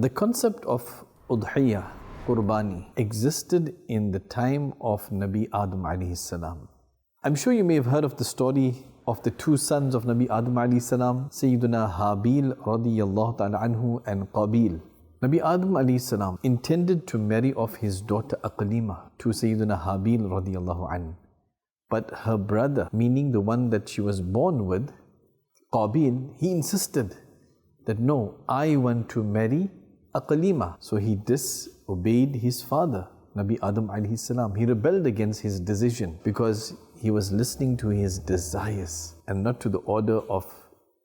The concept of udhiyah, qurbani, existed in the time of Nabi Adam alayhi salam. I'm sure you may have heard of the story of the two sons of Nabi Adam alayhi salam, Sayyiduna Habil radiyallahu ta'ala anhu and Qabil. Nabi Adam alayhi salam intended to marry off his daughter Aqlima to Sayyiduna Habil radiyallahu anhu. But her brother, meaning the one that she was born with, Qabil, he insisted that no, I want to marry Aqlima. So he disobeyed his father, Nabi Adam alayhi salam. He rebelled against his decision because he was listening to his desires and not to the order of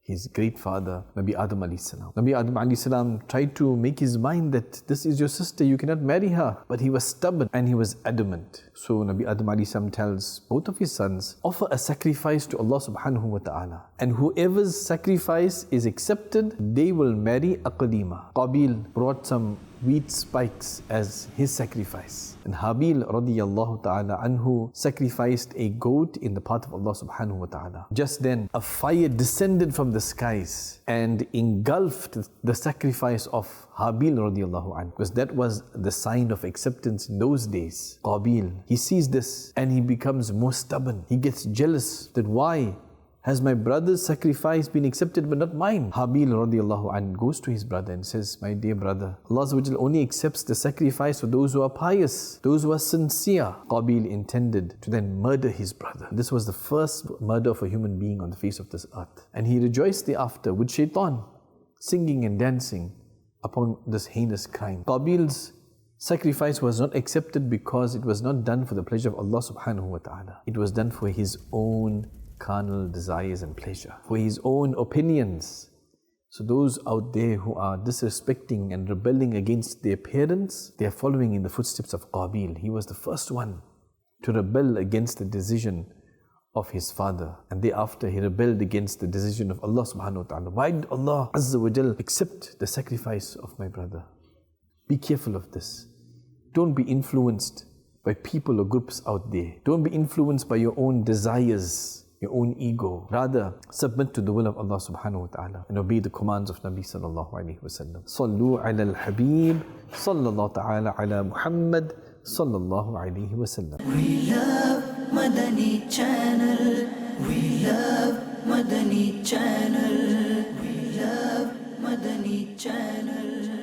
his great father, Nabi Adam alayhi salam. Nabi Adam alayhi salam tried to make his mind that this is your sister, you cannot marry her. But he was stubborn and he was adamant. So Nabi Adam alayhi salam tells both of his sons, offer a sacrifice to Allah subhanahu wa ta'ala. And whoever's sacrifice is accepted, they will marry Aqlima. Qabil brought some wheat spikes as his sacrifice. And Habil radiyallahu ta'ala anhu sacrificed a goat in the path of Allah subhanahu wa ta'ala. Just then, a fire descended from the skies and engulfed the sacrifice of Habil radiyallahu anhu, because that was the sign of acceptance in those days. Qabil, he sees this and he becomes more stubborn. He gets jealous that why has my brother's sacrifice been accepted but not mine? Habil radiyallahu anhu goes to his brother and says, my dear brother, Allah only accepts the sacrifice of those who are pious, those who are sincere. Qabil intended to then murder his brother. This was the first murder of a human being on the face of this earth. And he rejoiced thereafter with shaitan, singing and dancing upon this heinous crime. Qabil's sacrifice was not accepted because it was not done for the pleasure of Allah subhanahu wa ta'ala. It was done for his own carnal desires and pleasure, for his own opinions. So those out there who are disrespecting and rebelling against their parents, they are following in the footsteps of Qabil. He was the first one to rebel against the decision of his father, and thereafter he rebelled against the decision of Allah subhanahu wa ta'ala. Why did Allah Azza wa Jal accept the sacrifice of my brother? Be careful of this. Don't be influenced by people or groups out there. Don't be influenced by your own desires, your own ego. Rather, submit to the will of Allah subhanahu wa ta'ala and obey the commands of Nabi sallallahu alayhi wa sallam. Sallu ala al-Habib, sallallahu ta'ala ala Muhammad, sallallahu alayhi wa sallam. We love Madani Channel. We love Madani Channel. We love Madani Channel.